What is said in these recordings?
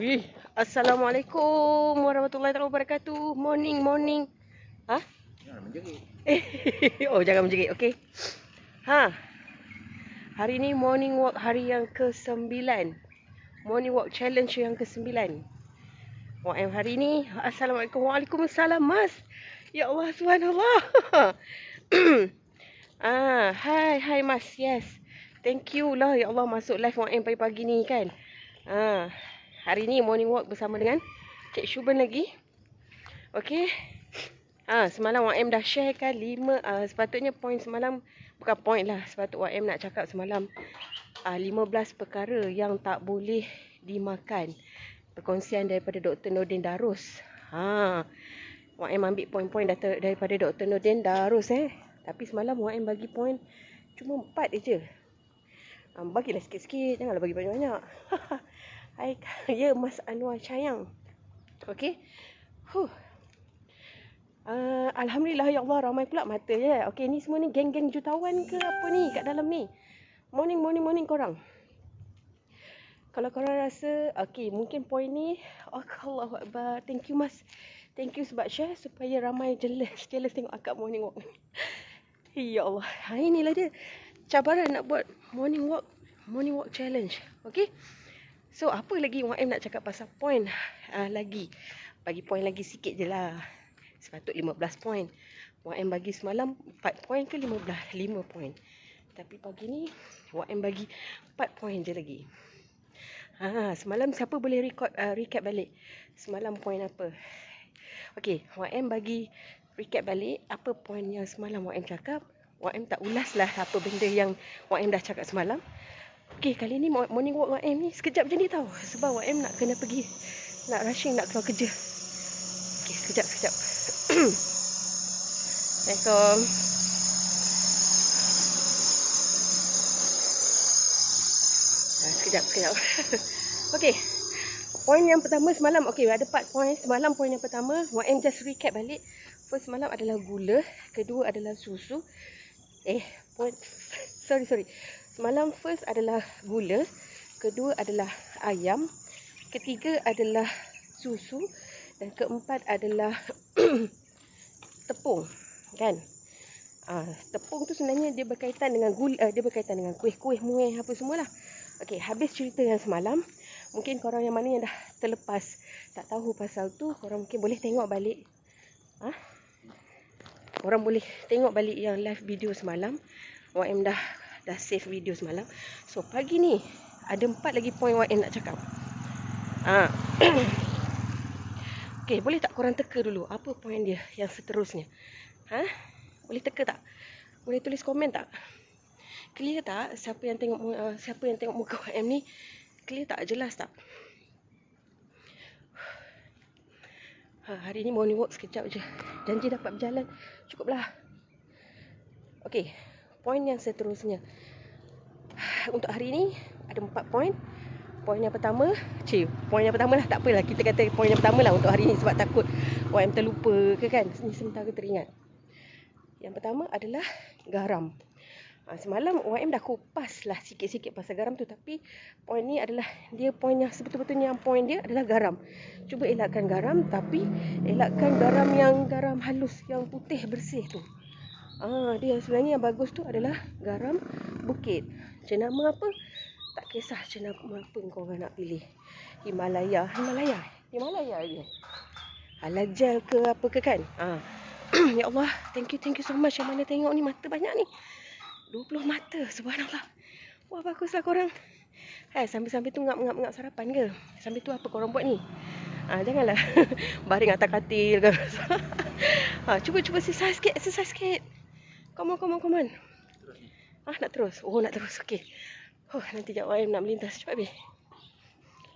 Wih, Assalamualaikum warahmatullahi wabarakatuh. Morning, morning. Hah? Jangan menjerit. Oh, jangan menjerit. Okey. Hari ni morning walk hari yang ke-9. Morning walk challenge yang ke-9. Hari ni, Assalamualaikum. Waalaikumsalam, Mas. Ya Allah, subhanallah. Hai Mas. Yes. Thank you lah. Ya Allah, masuk live pagi-pagi ni kan. Hari ni morning walk bersama dengan Cik Syuban lagi. Okey. Semalam dah share kan 5 sepatutnya poin semalam, bukan poin lah, sepatut nak cakap semalam 15 perkara yang tak boleh dimakan. Perkongsian daripada Dr. Nordin Darus. Ambil poin-poin daripada Dr. Nordin Darus Tapi semalam bagi poin cuma 4 je. Bagilah sikit-sikit, janganlah bagi banyak-banyak. Hai, ya Mas Anwar Chayang. Okey. Alhamdulillah, ya Allah, ramai pula mata je. Okey, ni semua ni geng-geng jutawan ke apa ni kat dalam ni. Morning korang. Kalau korang rasa okey, mungkin poin ni Allahu Akbar. Thank you Mas. Thank you sebab share supaya ramai jealous tengok akak morning walk. Ya Allah. Inilah dia cabaran nak buat morning walk challenge. Okey. So, apa lagi nak cakap pasal poin lagi. Bagi poin lagi sikit je lah. Sepatut 15 poin. Bagi semalam 4 poin ke 5 poin. Tapi pagi ni bagi 4 poin je lagi. Semalam siapa boleh recap balik semalam poin apa? Okey, bagi recap balik apa poin yang semalam cakap. Tak ulas lah apa benda yang dah cakap semalam. Okey, kali ni morning walk ni sekejap je ni tau. Sebab nak kena pergi, nak rushing nak keluar kerja. Okey, sekejap. Assalamualaikum. Sekejap. Okey. Poin yang pertama semalam, ada 4 poin. Semalam poin yang pertama, just recap balik. First semalam adalah gula, kedua adalah susu. Sorry. Semalam first adalah gula, kedua adalah ayam, ketiga adalah susu dan keempat adalah tepung, kan? Tepung tu sebenarnya dia berkaitan dengan gula, dia berkaitan dengan kuih-kuih muih apa semualah. Okey, habis cerita yang semalam. Mungkin korang yang mana yang dah terlepas tak tahu pasal tu, korang mungkin boleh tengok balik. Korang boleh tengok balik yang live video semalam. Dah save video semalam. So pagi ni ada 4 lagi poin nak cakap. Okey, boleh tak korang teka dulu apa poin dia yang seterusnya? Boleh teka tak? Boleh tulis komen tak? Clear tak? Siapa yang tengok muka ni? Clear tak? Jelas tak? Hari ni morning walk sekejap je. Janji dapat berjalan. Cukuplah. Okey, poin yang seterusnya. Untuk hari ni ada 4 poin. Poin yang pertama lah, tak apalah, kita kata poin yang pertama lah untuk hari ni sebab takut terlupa ke kan. Ni sementara teringat. Yang pertama adalah garam. Semalam dah kupas lah sikit-sikit pasal garam tu, tapi poin ni adalah dia poin yang sebetul-betulnya, poin dia adalah garam. Cuba elakkan garam, tapi elakkan garam halus yang putih bersih tu. Dia sebenarnya yang bagus tu adalah garam bukit. Jenama apa? Tak kisah jenama apa kau nak pilih. Himalaya je. Halajal ke apa ke kan? Ya Allah, thank you so much yang mana tengok ni, mata banyak ni. 20 mata, subhanallah. Wah, baguslah korang. Sambil-sambil tu ngap-ngap sarapan ke? Sambil tu apa korang buat ni? Janganlah baring atas katil ke. Cuba exercise sikit. Come on. Nak terus? Nak terus, okey. Nanti jap nak melintas. Cepat habis.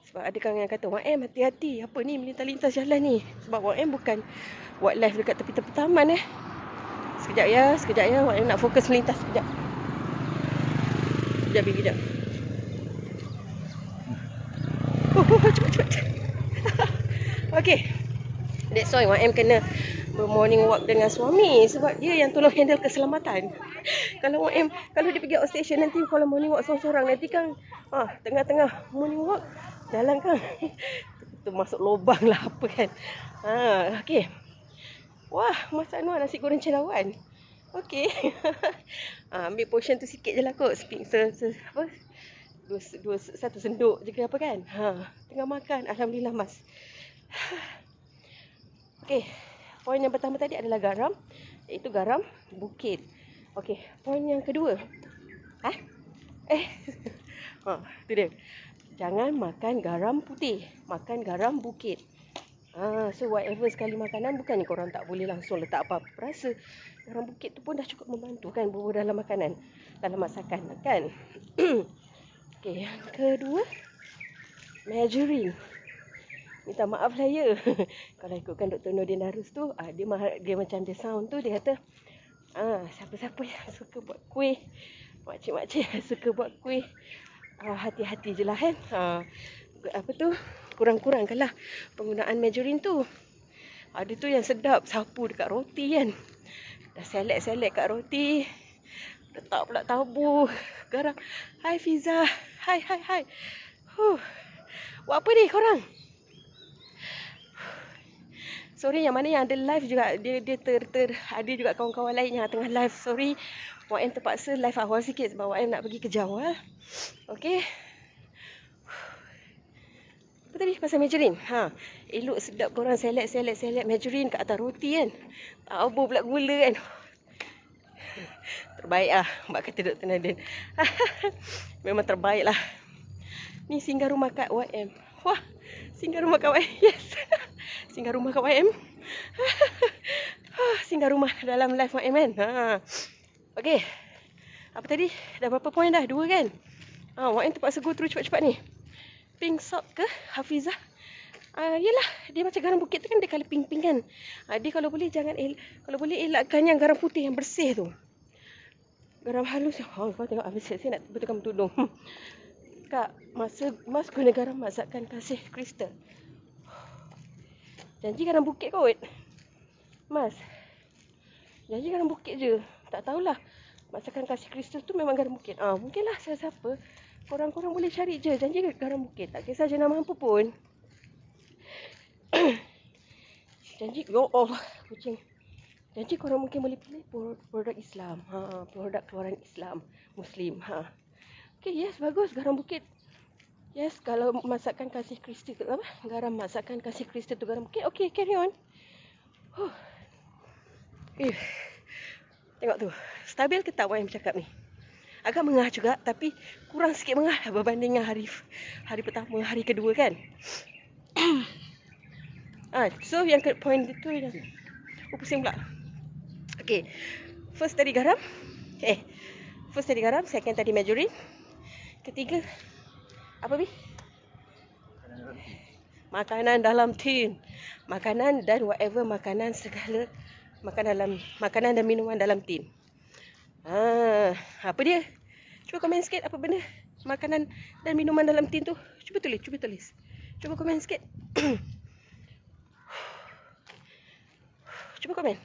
Sebab ada kawan yang kata, hati-hati. Apa ni melintas jalan ni? Sebab bukan buat live dekat tepi-tepi taman Sekejap ya. Nak fokus melintas sekejap. Kejap. Cepat. Okey. That's why kena morning walk dengan suami sebab dia yang tolong handle keselamatan. Kalau dia pergi outstation nanti, kalau morning walk seorang-seorang nanti kan tengah-tengah morning walk jalan kan termasuk lubang lah apa kan. Okey. Wah, masak nasi goreng cendawan. Okey. Ambil portion tu sikit je lah kot. Apa? Satu senduk je ke apa kan. Tengah makan. Alhamdulillah mas. Okey. Poin yang pertama tadi adalah garam. Iaitu garam bukit. Okey. Poin yang kedua. Tu dia. Jangan makan garam putih. Makan garam bukit. So whatever sekali makanan, bukannya korang tak boleh langsung letak apa-apa rasa. Garam bukit tu pun dah cukup membantu kan bubur dalam makanan, dalam masakan kan. Okey, yang kedua, margarine. Minta maaf lah ya. Kalau ikutkan Dr. Nordin Darus tu, dia macam dia sound tu, dia kata siapa-siapa yang suka buat kuih, makcik-makcik yang suka buat kuih, hati-hati je lah kan. Apa tu, kurang-kurangkanlah penggunaan margarine tu. Ada tu yang sedap, sapu dekat roti kan. Dah selek-selek kat roti, letak pula tabu garam. Hai Fiza. Hai. Buat apa ni korang? Sorry, yang mana yang ada live juga, dia ada juga kawan-kawan lain yang tengah live. Sorry, YM terpaksa live awal sikit sebab YM nak pergi ke Jawa. Okey. Apa tadi pasal margarine? Elok sedap korang selek margarine kat atas roti kan. Tabur pula gula kan. Terbaik lah, Mbak kata Dr. Nadine. Memang terbaik lah. Ni singgah rumah kat YM. Wah, singgah rumah kat YM. Yes. Singgah rumah kat YM. Singgah rumah dalam live YM kan. Okey. Apa tadi? Dah berapa poin dah? 2 kan? YM terpaksa go through cepat-cepat ni. Pink sock ke Hafizah? Yelah, dia macam garam bukit tu kan, dia colour pink-pink kan. Dia kalau boleh kalau boleh elakkan yang garam putih yang bersih tu. Garam halus. Kau tengok Hafizah, saya nak betulkan tudung. Kak, mas guna garam masakan kasih kristal. Janji garam bukit kot. Mas, janji garam bukit je. Tak tahulah. Masakan kasih kristal tu memang garam bukit. Mungkinlah siapa. Korang-korang boleh cari je. Janji garam bukit. Tak kisah jenama apa pun. Janji. Oh, kucing. Janji korang mungkin boleh pilih produk Islam. Produk keluaran Islam. Muslim. Okay, yes. Bagus. Garam bukit. Yes. Kalau masakan kasih kristal tu apa? Garam masakan kasih kristal tu garam bukit. Okay, carry on. Tengok tu. Stabil ke tak YM cakap ni? Agak mengah juga, tapi kurang sikit mengah lah berbanding dengan hari pertama, hari kedua kan. So yang ke point itu pusing pula. Okay, first tadi garam. Second tadi margarine. Ketiga apa bi? Makanan dalam tin. Makanan dan whatever makanan segala makanan dan minuman dalam tin. Apa dia? Cuba komen sikit apa benda makanan dan minuman dalam tin tu. Cuba tulis. Cuba komen sikit. Cuba komen.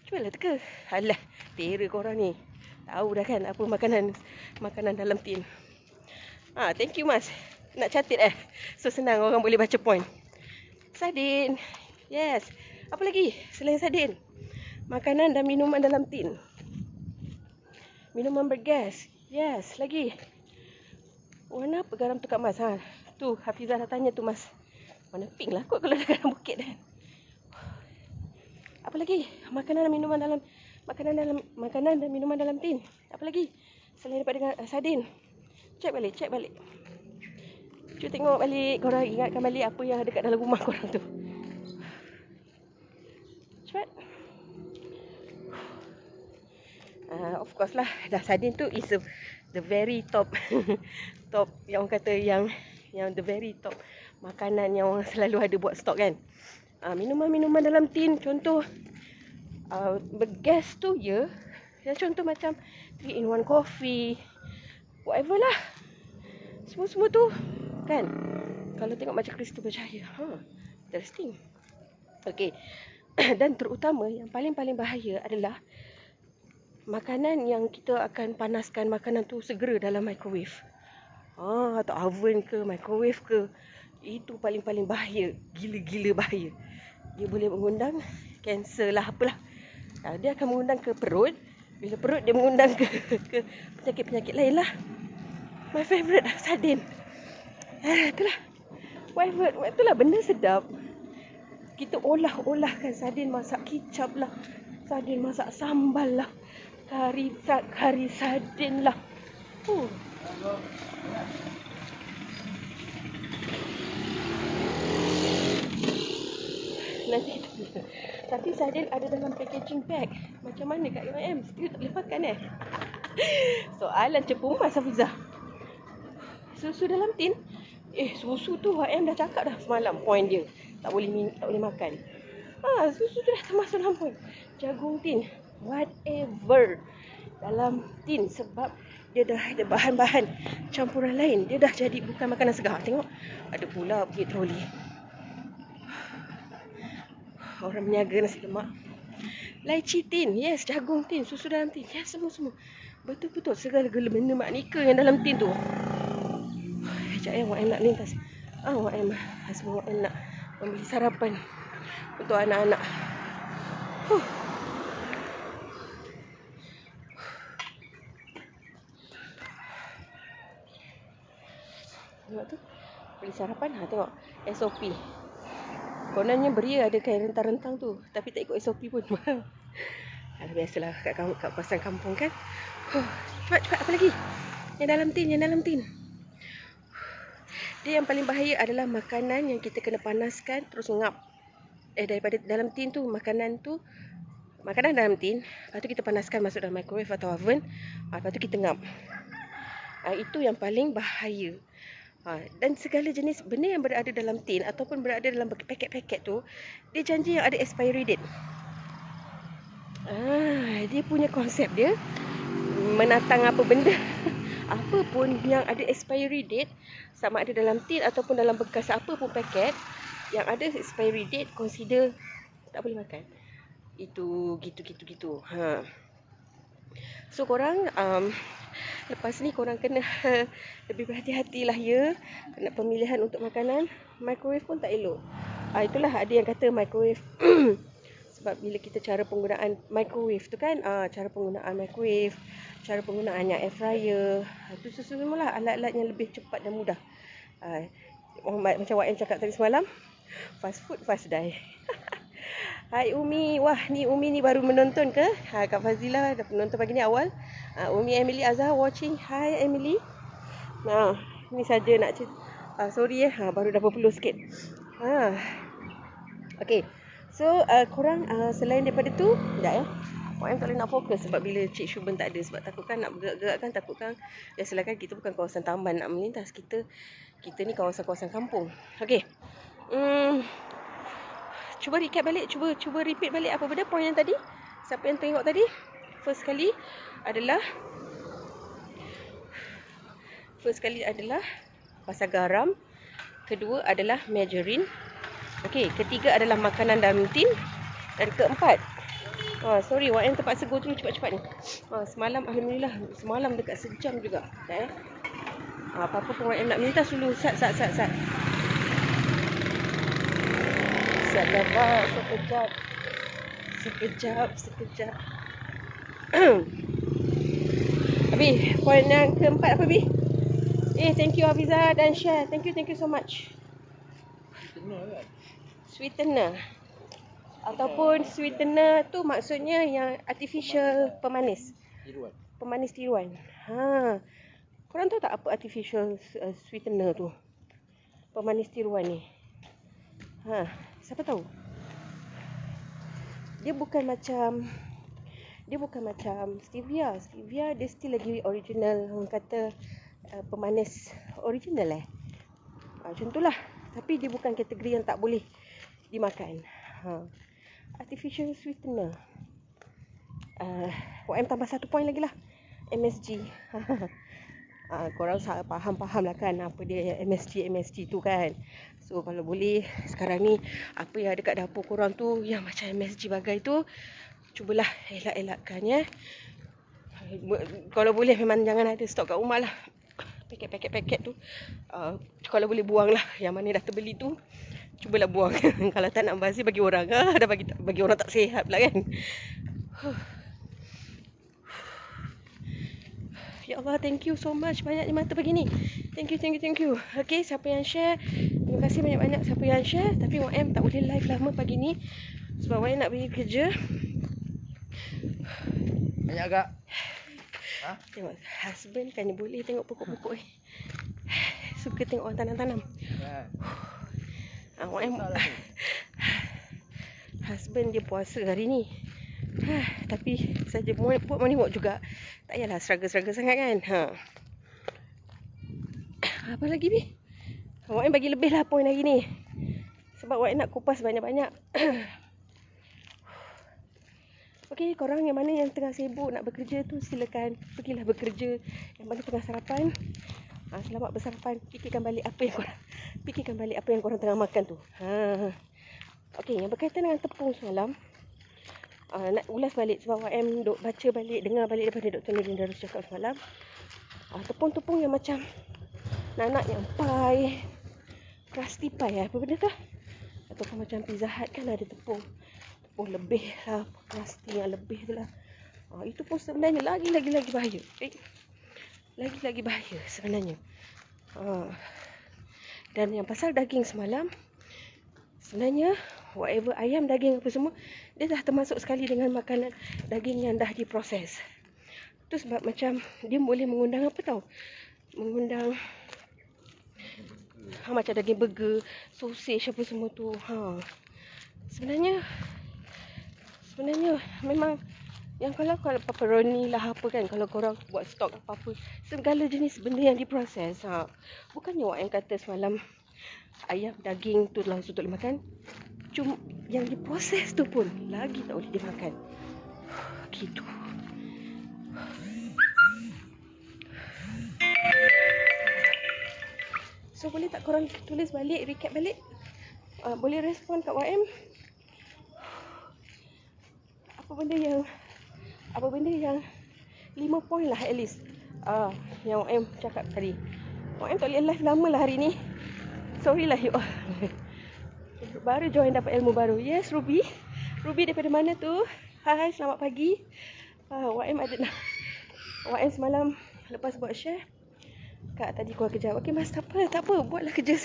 Cubalah teka. Alah, tera korang ni. Tahu dah kan apa makanan dalam tin. Thank you mas. Nak catat so senang orang boleh baca point. Sardin. Yes. Apa lagi selain sardin? Makanan dan minuman dalam tin. Minuman bergas. Yes, lagi. Warna apa garam tu kat mas? Tu Hafizah dah tanya tu mas. Warna pink lah kot kalau dah garam bukit kan. Apa lagi? Makanan dan minuman dalam tin. Apa lagi? Selain daripada sardin. Check balik. Cuba tengok balik. Korang ingatkan balik apa yang ada kat dalam rumah korang tu. Cepat. Of course lah, dah sardin tu is the very top top yang orang kata yang the very top makanan yang orang selalu ada buat stok kan. Minuman dalam tin contoh bergas tu ya. Contoh macam 3-in-1 coffee, whatever lah. Semua tu kan. Kalau tengok macam Kristal bercahaya. Interesting. Okay. Dan terutama yang paling bahaya adalah makanan yang kita akan panaskan makanan tu segera dalam microwave. Atau oven ke, microwave ke. Itu paling-paling bahaya. Gila-gila bahaya. Dia boleh mengundang kanser lah, apalah. Dia akan mengundang ke perut. Bila perut, dia mengundang ke penyakit-penyakit lain lah. My favourite sardin. Itulah. Itulah benda sedap. Kita olah-olahkan sardin, masak kicap lah. Sardin masak sambal lah. Kari sardin lah. Nanti tapi sardin ada dalam packaging bag. Macam mana kat UIM? Still tak boleh makan Soalan cepu Mas Hafizah. Susu dalam tin? Susu tu UIM dah cakap dah semalam point dia. Tak boleh makan. Susu tu dah termasuk dalam point. Jagung tin, whatever dalam tin, sebab dia dah ada bahan-bahan campuran lain. Dia dah jadi bukan makanan segar. Tengok, ada pula pergi troli. Orang meniaga nasi lemak. Lychee tin, yes. Jagung tin, susu dalam tin, yes. Semua. Betul-betul segala benda maknika yang dalam tin tu. Sekejap Wak Em nak lintas. Wak Em nak membeli sarapan untuk anak-anak. Tengok tu, beli sarapan. Tengok SOP. Kononnya beria ada kain rentang-rentang tu, tapi tak ikut SOP pun. Biasalah kat kawasan kampung kan. Cepat apa lagi? Yang dalam tin. Dia yang paling bahaya adalah makanan yang kita kena panaskan terus ngap. Daripada dalam tin tu, makanan dalam tin, lepas tu kita panaskan masuk dalam microwave atau oven, lepas tu kita ngap. Itu yang paling bahaya. Dan segala jenis benda yang berada dalam tin ataupun berada dalam paket-paket tu, dia janji yang ada expiry date. Dia punya konsep dia menatang apa benda apa pun yang ada expiry date, sama ada dalam tin ataupun dalam bekas apa pun paket yang ada expiry date, consider tak boleh makan. Itu gitu. So korang lepas ni korang kena lebih berhati-hati lah ya. Nak pemilihan untuk makanan. Microwave pun tak elok. Itulah ada yang kata microwave sebab bila kita cara penggunaan microwave tu kan, cara penggunaan microwave, cara penggunaannya air fryer, itu semualah alat-alat yang lebih cepat dan mudah. Macam Wak Em cakap tadi semalam, fast food fast die. Hai Umi. Wah, ni Umi ni baru menonton ke? Kak Fazila dah menonton pagi ni awal. Umi Emily Azhar watching. Hai Emily. Ni saja nak cerita. Sorry baru dah berpeluh sikit. Okay. So, korang selain daripada tu, sekejap ya. Wak Em tak boleh nak fokus sebab bila Cik Syuban tak ada. Sebab takutkan nak bergerak-gerak kan, takutkan. Biasalah kan kita bukan kawasan taman nak melintas. Kita ni kawasan-kawasan kampung. Okay. Cuba recap balik, cuba repeat balik apa benda point yang tadi. Siapa yang tengok tadi? First kali adalah pasal garam. Kedua adalah margarine. Okey, ketiga adalah makanan dalam tin. Dan keempat, sorry Wak Em terpaksa go through cepat-cepat ni. Semalam alhamdulillah, semalam dekat sejam juga. Apa-apa pun Wak Em nak minta dulu. Sat. Sabar, sekejap. Abi, poin yang keempat apa Bi? Thank you Hafiza dan share. Thank you so much. Sweetener. Ataupun sweetener tu maksudnya yang artificial pemanis. Pemanis tiruan. Korang tahu tak apa artificial sweetener tu? Pemanis tiruan ni. Siapa tahu? Dia bukan macam stevia. Stevia dia still lagi original. Orang kata pemanis original macam itulah. Tapi dia bukan kategori yang tak boleh dimakan. Artificial sweetener. Wak Em tambah satu point lagi lah. MSG. Korang faham lah kan apa dia MSG tu kan. So kalau boleh sekarang ni apa yang ada kat dapur korang tu yang macam MSG bagai tu, cubalah elak-elakkan ya. Kalau boleh memang jangan ada stok kat rumah lah. paket tu. Kalau boleh buang lah. Yang mana dah terbeli tu, cubalah buang. Kalau tak nak bazir, bagi orang. Dah bagi orang tak sihat pula kan. Ya Allah, thank you so much. Banyaknya mata pagi ni. Thank you. Okay, siapa yang share, terima kasih banyak-banyak siapa yang share. Tapi YM tak boleh live lama pagi ni sebab YM nak pergi kerja. Banyak agak. Tengok husband kan boleh tengok pokok-pokok ni. Suka tengok orang tanam-tanam. Ya. YM husband dia puasa hari ni. Tapi saja buat morning walk juga. Tak payahlah struggle sangat kan. Apa lagi ni? YM bagi lebih lah poin hari ni. Sebab YM nak kupas banyak-banyak. Okey, korang yang mana yang tengah sibuk nak bekerja tu, silakan pergilah bekerja. Yang mana tengah sarapan, selamat bersarapan. Fikirkan balik apa yang korang tengah makan tu. Okey, yang berkaitan dengan tepung semalam, nak ulas balik sebab YM duk baca balik, dengar balik daripada Dr. Nurdin Darus cakap semalam. Tepung-tepung yang macam nanak yang pie, crusty pie apa benda tu? Ataupun macam Pizza Hut kan ada tepung lebih lah, crusty yang lebih tu lah. Itu pun sebenarnya lagi bahaya. Lagi bahaya sebenarnya. Dan yang pasal daging semalam, sebenarnya whatever ayam, daging apa semua, dia dah termasuk sekali dengan makanan daging yang dah diproses. Tu sebab macam dia boleh mengundang apa tau? Mengundang macam daging burger, sausage apa semua tu. Sebenarnya memang yang kalau pepperoni lah apa kan, kalau korang buat stok apa-apa, segala jenis benda yang diproses. Bukannya yang kata semalam ayam, daging tu langsung tak boleh makan. Cuma yang diproses tu pun lagi tak boleh dimakan. Gitu. So boleh tak korang tulis balik, recap balik? Boleh respon kat YM. Apa benda yang 5 point lah at least. Yang YM cakap tadi. YM tak boleh live lama lah hari ni. Sorry lah you all. Baru join dapat ilmu baru. Yes, Ruby daripada mana tu? Hai, selamat pagi. YM ada nak. YM semalam lepas buat share, Kak tadi keluar kejap. Okey mas, tak apa. Buatlah kerja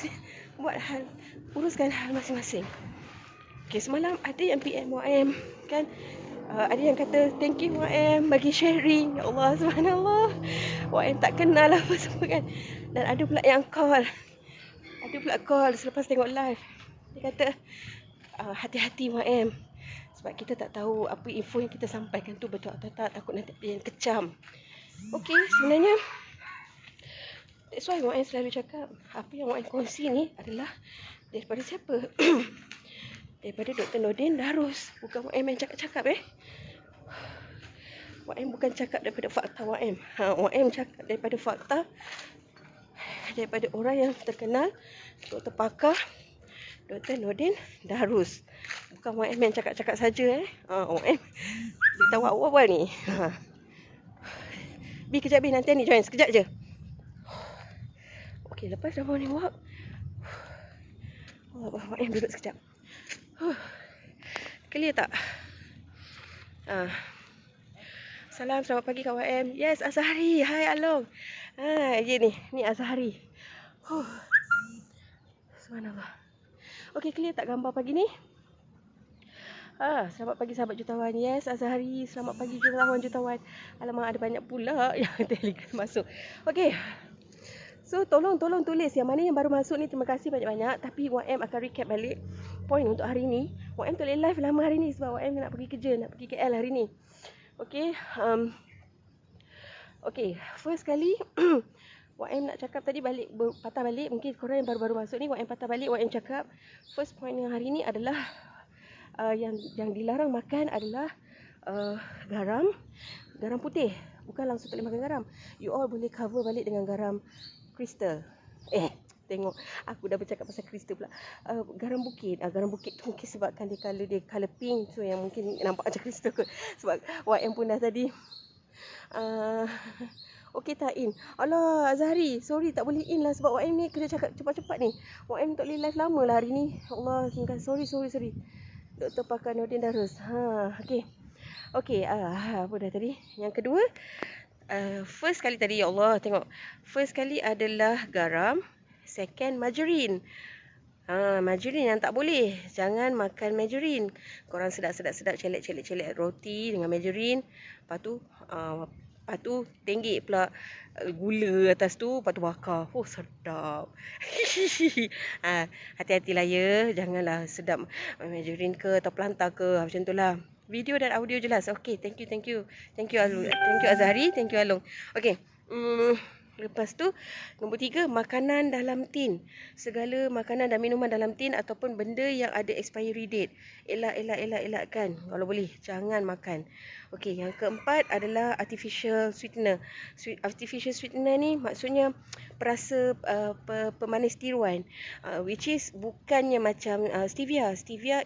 uruskan hal masing-masing. Okey, semalam ada yang PM YM kan. Ada yang kata thank you YM bagi sharing. Ya Allah, subhanallah. YM tak kenal apa semua kan. Dan ada pula yang call. Selepas tengok live. Dia kata hati-hati YM. Sebab kita tak tahu apa info yang kita sampaikan tu betul atau tak. Takut nanti ada yang kecam. Okey, sebenarnya that's why YM selalu cakap apa yang YM kongsi ni adalah daripada siapa? Daripada Dr. Nurdin Darus. Bukan YM yang cakap-cakap YM bukan cakap daripada fakta YM. YM cakap daripada fakta, daripada orang yang terkenal, Dr. Pakar Dr. Nurdin Darus. Bukan YM yang cakap-cakap saja. YM beritahu awal-awal ni. Bi kejap Bi, nanti ni join sekejap je. Okey, lepas dah morning walk, YM duduk sekejap. Clear tak? Salam, selamat pagi Kak YM. Yes, Azhari. Hai Along. Ni Azhari. Subhanallah. Okey, clear tak gambar pagi ni? Selamat pagi sahabat jutawan. Yes, Azhari. Selamat pagi jutawan. Alamak, ada banyak pula yang Telegram masuk. Okey. So, tolong tulis. Yang mana yang baru masuk ni, terima kasih banyak-banyak. Tapi YM akan recap balik point untuk hari ni. YM tak boleh live lama hari ni sebab YM nak pergi kerja, nak pergi KL hari ni. Okey. Okey, first kali YM nak cakap tadi patah balik. Mungkin korang yang baru-baru masuk ni, YM patah balik. YM cakap first point yang hari ni adalah yang dilarang makan adalah garam putih. Bukan langsung tak boleh makan garam. You all boleh cover balik dengan garam kristal. Tengok, aku dah bercakap pasal kristal pula. Garam bukit. Garam bukit tu mungkin sebabkan dia color pink, so yang mungkin nampak macam kristal kot. Sebab YM pun dah tadi Okey tak in. Alah Azhari, sorry tak boleh in lah sebab YM ni kena cakap cepat-cepat ni. YM tak boleh live lama lah hari ni. Allah, sorry. Dr. Pakar Nordin Darus. Okey. Okey, apa dah tadi? Yang kedua, first kali tadi, ya Allah, tengok. First kali adalah garam, second margarine. Margarine yang tak boleh. Jangan makan margarine. Korang sedap celek roti dengan margarine. Lepas tu tenggek pula gula atas tu, lepas tu bakar. Oh, sedap. Hati-hatilah ya. Janganlah sedap margarine ke atau pelantar ke. Macam tu lah. Video dan audio jelas. Okay, thank you. Thank you Alung. Thank you Azhari. Thank you Alung. Okay. Lepas tu, nombor 3, makanan dalam tin. Segala makanan dan minuman dalam tin ataupun benda yang ada expiry date. Elakkan. Kalau boleh, jangan makan. Okey, yang keempat adalah artificial sweetener. Artificial sweetener ni maksudnya perasa pemanis tiruan. Which is bukannya macam stevia. Stevia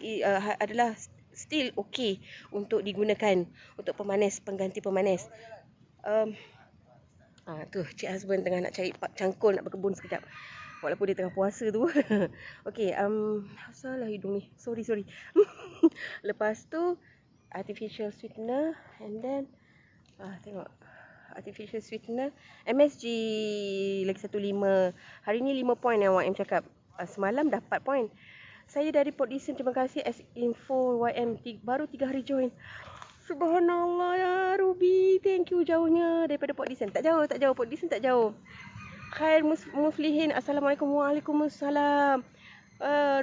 adalah still okey untuk digunakan untuk pengganti pemanis. Tu Cik Husband tengah nak cari cangkul nak berkebun sekejap. Walaupun dia tengah puasa tu. Okey, salah hidung ni. Sorry. Lepas tu artificial sweetener and then tengok artificial sweetener MSG lagi 1 5. Hari ni 5 point yang YM cakap. Semalam dapat point. Saya dari Port Dickson, terima kasih as info YM baru 3 hari join. Subhanallah ya Ruby, thank you jauhnya daripada Port Dickson. Tak jauh, Port Dickson tak jauh. Khair Muflihin, Assalamualaikum. Waalaikumsalam.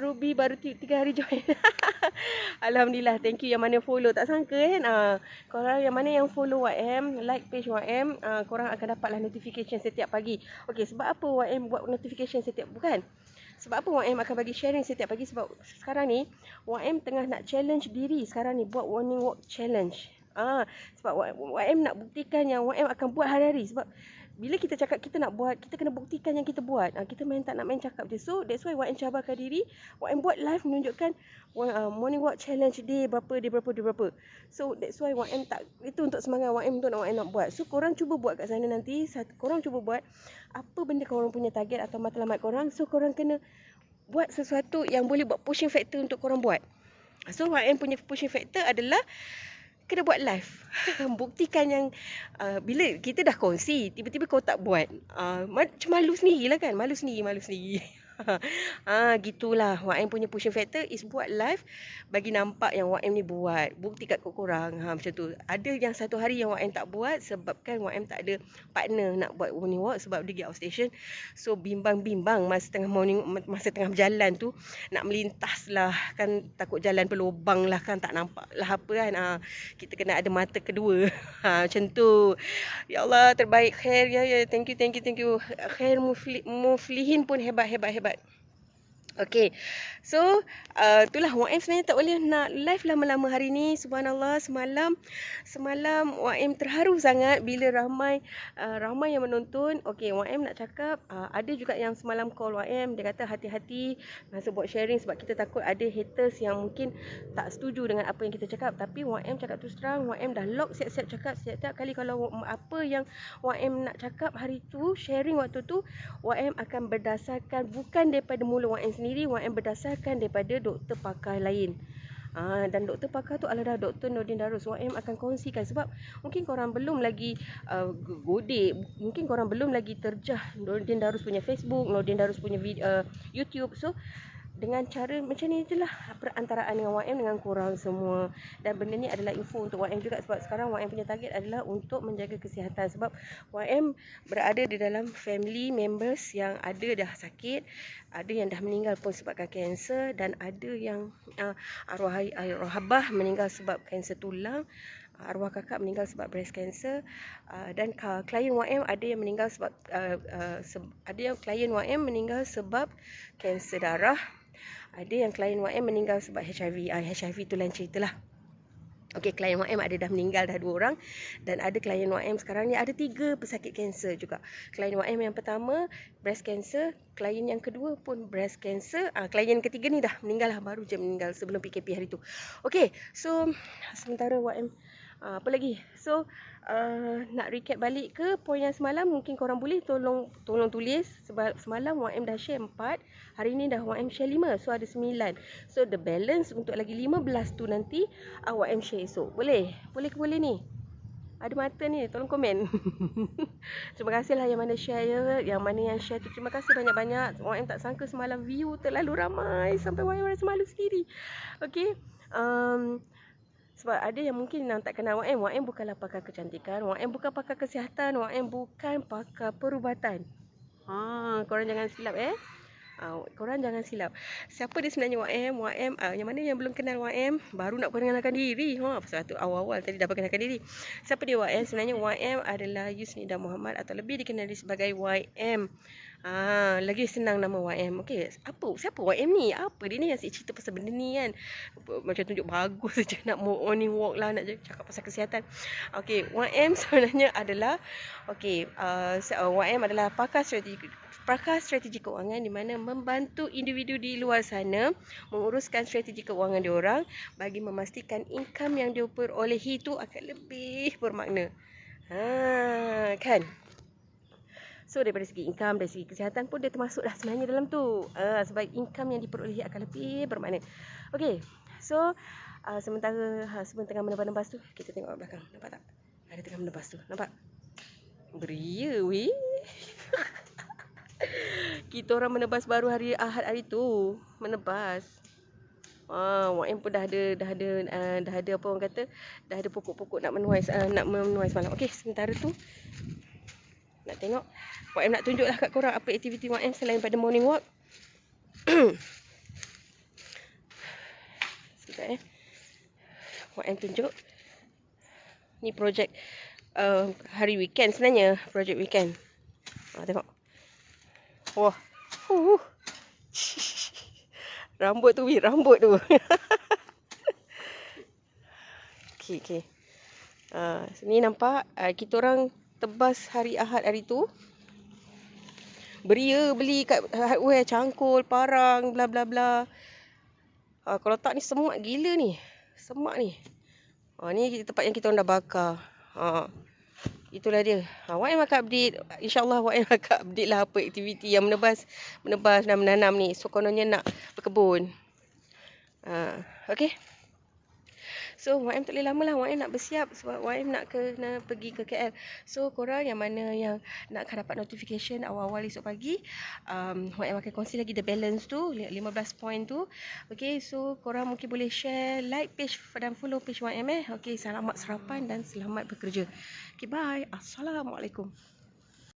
Ruby baru 3 hari join. Alhamdulillah, thank you yang mana follow. Tak sangka kan. Korang yang mana yang follow YM, like page YM, korang akan dapatlah notification setiap pagi. Okey, sebab apa YM buat notification setiap, bukan? Sebab apa YM akan bagi sharing setiap pagi? Sebab sekarang ni YM tengah nak challenge diri sekarang ni, buat morning walk challenge. Sebab YM nak buktikan yang YM akan buat hari-hari. Sebab bila kita cakap kita nak buat, kita kena buktikan yang kita buat. Kita tak nak main cakap je. So that's why YM cabarkan diri. YM buat live menunjukkan morning walk challenge day berapa. So that's why YM tak, itu untuk semangat YM untuk YM nak buat. So korang cuba buat kat sana nanti. Korang cuba buat apa benda korang punya target atau matlamat korang. So korang kena buat sesuatu yang boleh buat pushing factor untuk korang buat. So YM punya pushing factor adalah kena buat live. Buktikan yang bila kita dah kongsi, tiba-tiba kau tak buat. Macam malu sendirilah kan. Malu sendiri. Gitulah. YM punya pushing factor is buat live, bagi nampak yang YM ni buat. Bukti kat korang. Macam tu. Ada yang satu hari yang YM tak buat sebabkan YM tak ada partner nak buat morning walk sebab dia pergi outstation. So bimbang masa tengah berjalan tu nak melintas lah kan, takut jalan berlubang lah kan, tak nampak lah apa kan. Kita kena ada mata kedua. Macam tu. Ya Allah, terbaik. Khair ya. Thank you. Khair Muflihin pun hebat. Okay, so itulah YM sebenarnya tak boleh nak live lama-lama hari ni. Subhanallah, semalam YM terharu sangat bila ramai yang menonton. Okay, YM nak cakap ada juga yang semalam call YM. Dia kata hati-hati masa buat sharing sebab kita takut ada haters yang mungkin tak setuju dengan apa yang kita cakap. Tapi YM cakap terus terang, YM dah lock siap-siap cakap. Setiap kali kalau apa yang YM nak cakap hari tu, sharing waktu tu, YM akan berdasarkan bukan daripada mulut YM sendiri, YM berdasarkan daripada doktor pakar lain. Dan doktor pakar tu adalah Dr. Nordin Darus. YM akan kongsikan sebab mungkin korang belum lagi godek, mungkin korang belum lagi terjah Nordin Darus punya Facebook, Nordin Darus punya YouTube. So dengan cara macam ni itulah perantaraan dengan YM dengan korang semua. Dan benda ni adalah info untuk YM juga sebab sekarang YM punya target adalah untuk menjaga kesihatan. Sebab YM berada di dalam family members yang ada dah sakit, ada yang dah meninggal pun sebabkan kanser, dan ada yang arwah abah meninggal sebab kanser tulang, arwah kakak meninggal sebab breast cancer, dan klien YM ada yang meninggal sebab klien YM meninggal sebab kanser darah. Ada yang klien YM meninggal sebab HIV. HIV tu lain cerita lah. Okey, klien YM ada dah meninggal dah 2 orang. Dan ada klien YM sekarang ni ada 3 pesakit kanser juga. Klien YM yang pertama breast cancer, klien yang kedua pun breast cancer, klien yang ketiga ni dah meninggal lah, baru je meninggal sebelum PKP hari tu. Okey, so sementara YM Apa lagi? So, nak recap balik ke poin yang semalam, mungkin korang boleh tolong tulis. Sebab semalam YM dah share 4, hari ni dah YM share 5. So, ada 9. So, the balance untuk lagi 15 tu nanti YM share esok. Boleh? Boleh ke boleh ni? Ada mata ni, tolong komen. Terima kasih lah yang mana share ya. Yang mana yang share tu, terima kasih banyak-banyak. YM tak sangka semalam view terlalu ramai. Sampai YM rasa malu sendiri. Okay. Sebab ada yang mungkin yang tak kenal YM. YM bukanlah pakar kecantikan. YM bukan pakar kesihatan. YM bukan pakar perubatan. Korang jangan silap korang jangan silap. Siapa dia sebenarnya YM? YM yang mana yang belum kenal YM baru nak perkenalkan diri. Pasal tu awal-awal tadi dah perkenalkan diri. Siapa dia YM? Sebenarnya YM adalah Yusnida Muhammad atau lebih dikenali sebagai YM. Lagi senang nama YM. Okey, siapa YM ni? Apa dia ni asyik cerita pasal benda ni kan? Macam tunjuk bagus saja nak morning walk lah, nak cakap pasal kesihatan. Okey, YM sebenarnya adalah YM adalah pakar strategi kewangan di mana membantu individu di luar sana menguruskan strategi kewangan diorang bagi memastikan income yang diperolehi itu akan lebih bermakna. Kan? So daripada segi income, dari segi kesihatan pun dia termasuk dah sebenarnya dalam tu. Sebab income yang diperolehi akan lebih bermakna. Okey. So sementara husband tengah menebas-nebas tu, kita tengok belakang. Nampak tak? Ada tengah menebas tu. Nampak? Beria weh. Kita orang menebas baru hari Ahad hari tu. Menebas. YM pun dah ada apa orang kata, dah ada pokok-pokok nak menuai semalam. Okey, sementara tu nak tengok YM nak tunjuklah kat korang apa aktiviti YM selain pada morning walk. Sekejap YM tunjuk. Ni projek hari weekend sebenarnya, projek weekend. Tengok. Wah. Rambut tu. Okey. Sini nampak kita orang tebas hari Ahad hari tu. Beria beli kat hardware, cangkul, parang, bla bla bla. Kalau tak ni semak gila ni. Semak ni. Ni tempat yang kita orang dah bakar. Itulah dia. YM akan update. InsyaAllah YM akan update lah apa aktiviti yang menebas dan menanam ni. So kononnya nak berkebun. Okay. So YM tak boleh lama lah. YM nak bersiap sebab YM nak pergi ke KL. So korang yang mana yang nak dapat notification awal-awal esok pagi, YM akan kongsi lagi the balance tu, 15 point tu. Okay, so korang mungkin boleh share, like page dan follow page YM. Okay, selamat sarapan dan selamat bekerja. Okay, bye. Assalamualaikum.